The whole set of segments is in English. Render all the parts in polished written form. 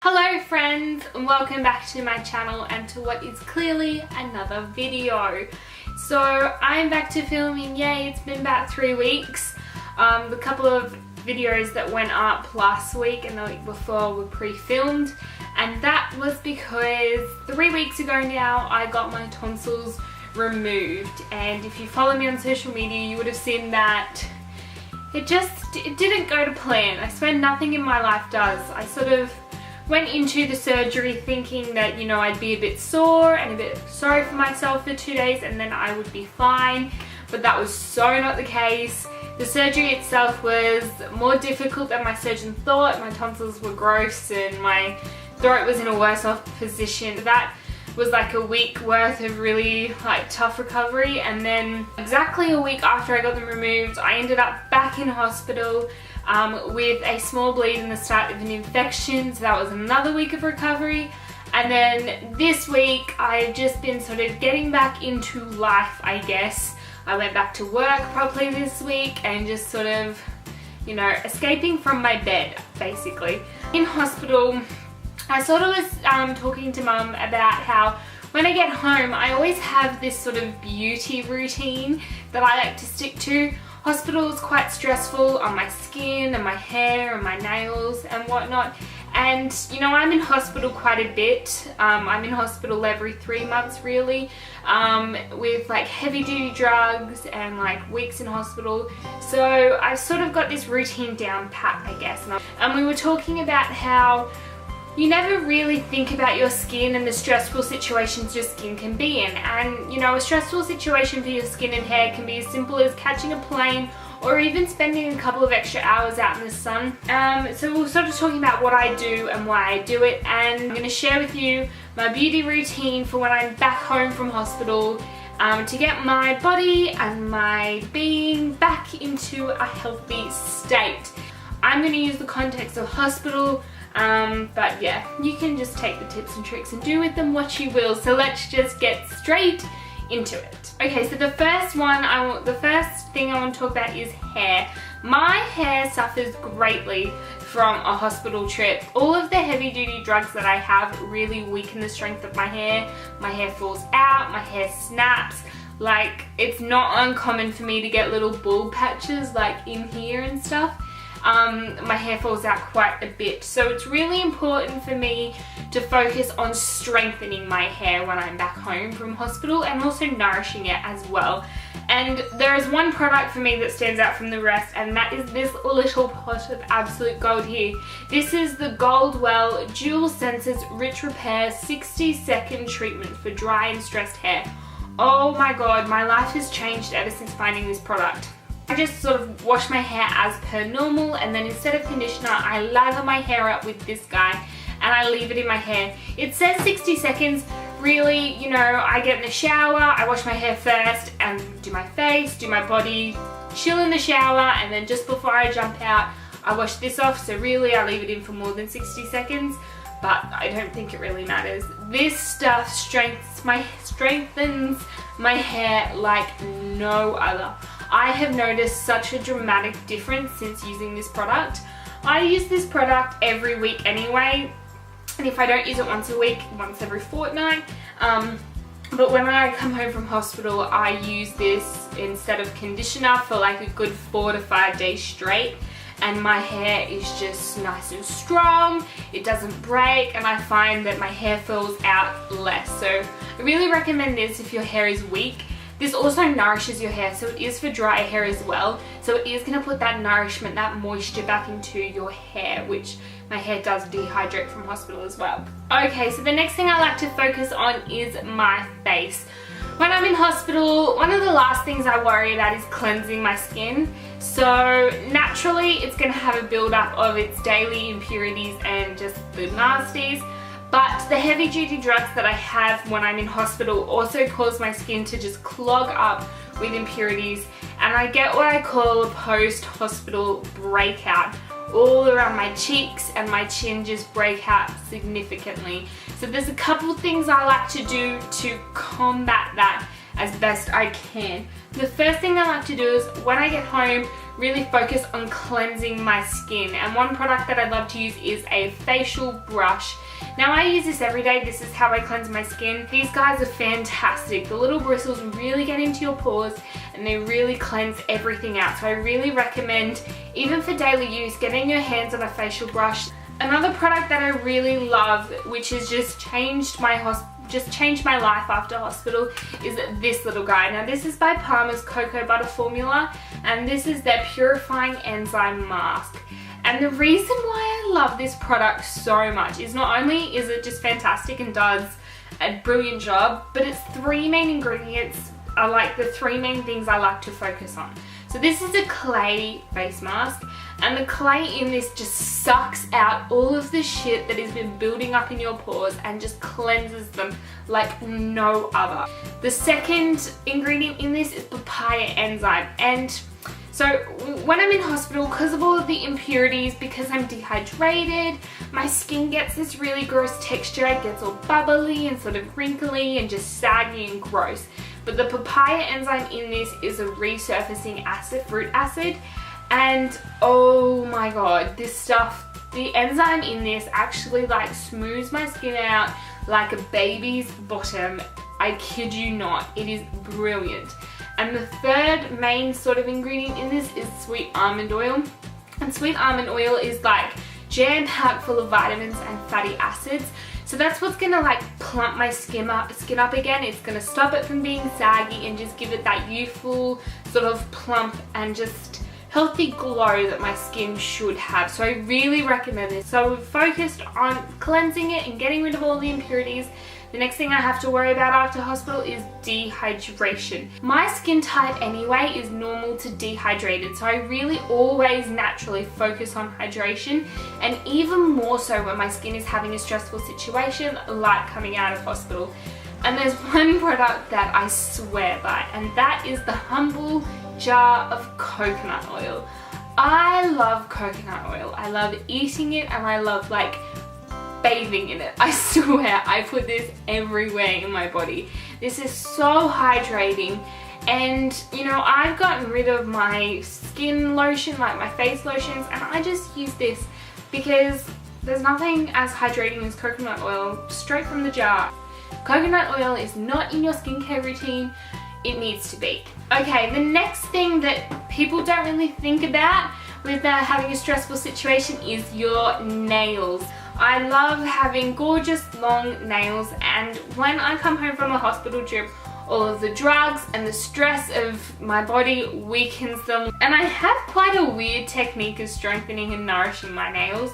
Hello friends, and welcome back to my channel and to what is clearly another video. So I'm back to filming, yay, it's been about 3 weeks. The couple of videos that went up last week and the week before were pre-filmed, and that was because 3 weeks ago now I got my tonsils removed, and if you follow me on social media you would have seen that it didn't go to plan. I swear nothing in my life does. I sort of went into the surgery thinking that, you know, I'd be a bit sore and a bit sorry for myself for 2 days and then I would be fine, but that was so not the case. The surgery itself was more difficult than my surgeon thought. My tonsils were gross and my throat was in a worse off position. That was like a week worth of really tough recovery, and then exactly a week after I got them removed I ended up back in hospital with a small bleed and the start of an infection, so that was another week of recovery. And then this week I've just been sort of getting back into life, I guess. I went back to work properly this week and just sort of, you know, escaping from my bed basically. In hospital I sort of was talking to Mum about how when I get home I always have this sort of beauty routine that I like to stick to. Hospital is quite stressful on my skin and my hair and my nails and whatnot, and you know, I'm in hospital quite a bit. I'm in hospital every 3 months really, with like heavy duty drugs and like weeks in hospital, so I've sort of got this routine down pat, I guess. And we were talking about how you never really think about your skin and the stressful situations your skin can be in. And you know, a stressful situation for your skin and hair can be as simple as catching a plane or even spending a couple of extra hours out in the sun. So we're sort of talking about what I do and why I do it, and I'm going to share with you my beauty routine for when I'm back home from hospital, to get my body and my being back into a healthy state. I'm going to use the context of hospital, but yeah, you can just take the tips and tricks and do with them what you will. So let's just get straight into it. Okay, so the first thing I want to talk about is hair. My hair suffers greatly from a hospital trip. All of the heavy duty drugs that I have really weaken the strength of my hair. My hair falls out, my hair snaps. Like, it's not uncommon for me to get little bald patches like in here and stuff. My hair falls out quite a bit, so it's really important for me to focus on strengthening my hair when I'm back home from hospital, and also nourishing it as well. And there is one product for me that stands out from the rest, and that is this little pot of absolute gold here. This is the Goldwell Dual Senses Rich Repair 60-second treatment for dry and stressed hair. Oh my god, my life has changed ever since finding this product. I just sort of wash my hair as per normal, and then instead of conditioner I lather my hair up with this guy and I leave it in my hair. It says 60 seconds. Really, you know, I get in the shower, I wash my hair first and do my face, do my body, chill in the shower, and then just before I jump out I wash this off. So really I leave it in for more than 60 seconds, but I don't think it really matters. This stuff strengthens my hair like no other. I have noticed such a dramatic difference since using this product. I use this product every week anyway, and if I don't use it once a week, once every fortnight. But when I come home from hospital I use this instead of conditioner for like a good 4 to 5 days straight, and my hair is just nice and strong, it doesn't break, and I find that my hair falls out less. So I really recommend this if your hair is weak. This also nourishes your hair, so it is for dry hair as well. So it is going to put that nourishment, that moisture back into your hair, which my hair does dehydrate from hospital as well. Okay, so the next thing I like to focus on is my face. When I'm in hospital, one of the last things I worry about is cleansing my skin. So naturally it's going to have a build-up of its daily impurities and just the nasties. But the heavy duty drugs that I have when I'm in hospital also cause my skin to just clog up with impurities, and I get what I call a post-hospital breakout. All around my cheeks and my chin just break out significantly. So there's a couple things I like to do to combat that as best I can. The first thing I like to do is when I get home, really focus on cleansing my skin. And one product that I love to use is a facial brush. Now I use this every day. This is how I cleanse my skin. These guys are fantastic. The little bristles really get into your pores and they really cleanse everything out. So I really recommend, even for daily use, getting your hands on a facial brush. Another product that I really love, which has just changed my life after hospital, is this little guy. Now this is by Palmer's Cocoa Butter Formula, and this is their Purifying Enzyme Mask. And the reason why I love this product so much is not only is it just fantastic and does a brilliant job, but its 3 main ingredients are like the 3 main things I like to focus on. So this is a clay face mask, and the clay in this just sucks out all of the shit that has been building up in your pores and just cleanses them like no other. The second ingredient in this is papaya enzyme, and so when I'm in hospital, because of all of the impurities, because I'm dehydrated, my skin gets this really gross texture. It gets all bubbly and sort of wrinkly and just saggy and gross. But the papaya enzyme in this is a resurfacing acid, fruit acid, and oh my god, this stuff, the enzyme in this actually like smooths my skin out like a baby's bottom. I kid you not, it is brilliant. And the third main sort of ingredient in this is sweet almond oil. And sweet almond oil is like jam-packed full of vitamins and fatty acids. So that's what's gonna like plump my skin up again. It's gonna stop it from being saggy and just give it that youthful sort of plump and just healthy glow that my skin should have. So I really recommend this. So we've focused on cleansing it and getting rid of all the impurities. The next thing I have to worry about after hospital is dehydration. My skin type anyway is normal to dehydrated, so I really always naturally focus on hydration, and even more so when my skin is having a stressful situation like coming out of hospital. And there's one product that I swear by, and that is the Humble Jar of Coconut Oil. I love coconut oil. I love eating it, and I love like bathing in it. I swear I put this everywhere in my body. This is so hydrating, and you know, I've gotten rid of my skin lotion, like my face lotions, and I just use this because there's nothing as hydrating as coconut oil straight from the jar. Coconut oil is not in your skincare routine. It needs to be. Okay, the next thing that people don't really think about with having a stressful situation is your nails. I love having gorgeous long nails, and when I come home from a hospital trip, all of the drugs and the stress of my body weakens them. And I have quite a weird technique of strengthening and nourishing my nails.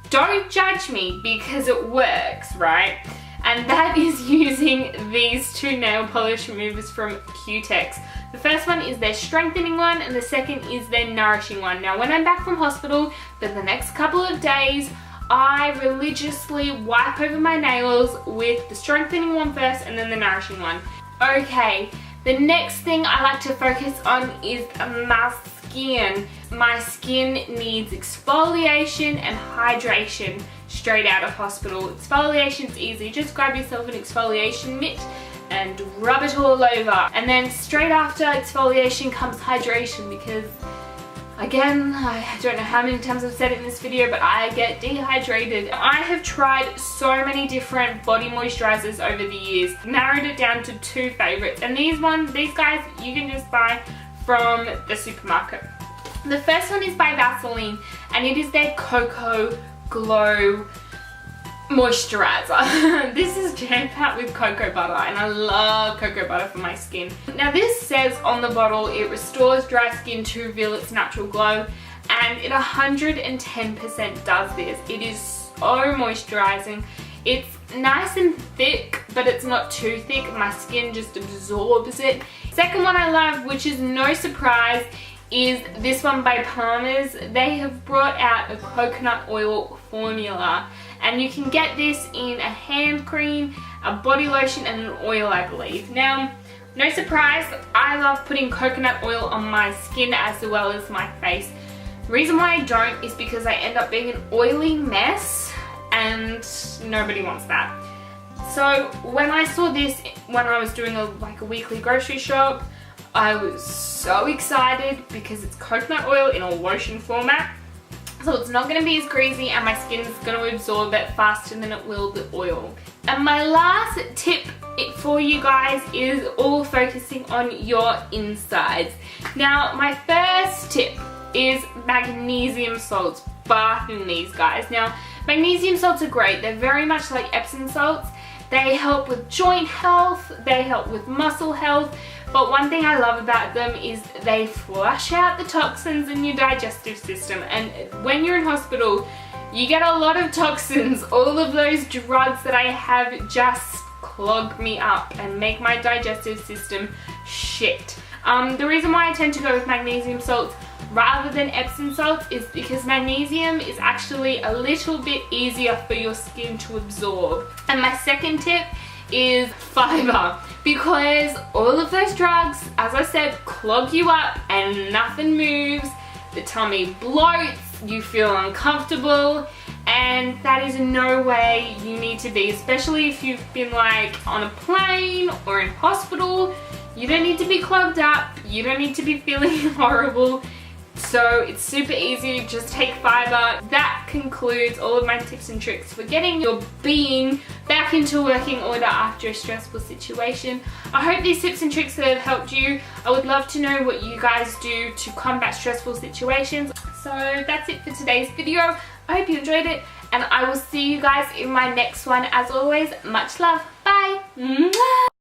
Don't judge me because it works, right? And that is using these 2 nail polish removers from Cutex. The first one is their strengthening one, and the second is their nourishing one. Now when I'm back from hospital for the next couple of days, I religiously wipe over my nails with the strengthening one first and then the nourishing one. Okay, the next thing I like to focus on is my skin. My skin needs exfoliation and hydration straight out of hospital. Exfoliation's easy. Just grab yourself an exfoliation mitt and rub it all over. And then straight after exfoliation comes hydration, because again, I don't know how many times I've said it in this video, but I get dehydrated. I have tried so many different body moisturizers over the years, narrowed it down to 2 favorites, and these guys you can just buy from the supermarket. The first one is by Vaseline, and it is their Cocoa Glow moisturizer. This is jam-packed with cocoa butter, and I love cocoa butter for my skin. Now this says on the bottle it restores dry skin to reveal its natural glow, and it 110% does this. It is so moisturizing. It's nice and thick, but it's not too thick. My skin just absorbs it. Second one I love, which is no surprise, is this one by Palmer's. They have brought out a coconut oil formula, and you can get this in a hand cream, a body lotion, and an oil, I believe. Now, no surprise, I love putting coconut oil on my skin as well as my face. The reason why I don't is because I end up being an oily mess, and nobody wants that. So when I saw this, when I was doing a weekly grocery shop, I was so excited because it's coconut oil in a lotion format. So it's not going to be as greasy and my skin is going to absorb it faster than it will the oil. And my last tip for you guys is all focusing on your insides. Now my first tip is magnesium salts. Bath in these, guys. Now magnesium salts are great. They're very much like Epsom salts. They help with joint health, they help with muscle health, but one thing I love about them is they flush out the toxins in your digestive system. And when you're in hospital, you get a lot of toxins. All of those drugs that I have just clog me up and make my digestive system shit. The reason why I tend to go with magnesium salts rather than Epsom salts is because magnesium is actually a little bit easier for your skin to absorb. And my second tip is fiber, because all of those drugs, as I said, clog you up and nothing moves. The tummy bloats, you feel uncomfortable, and that is no way you need to be, especially if you've been like on a plane or in hospital. You don't need to be clogged up, you don't need to be feeling horrible. So it's super easy, just take fiber. That concludes all of my tips and tricks for getting your being back into working order after a stressful situation. I hope these tips and tricks have helped you. I would love to know what you guys do to combat stressful situations. So that's it for today's video. I hope you enjoyed it and I will see you guys in my next one. As always, much love. Bye. Mwah!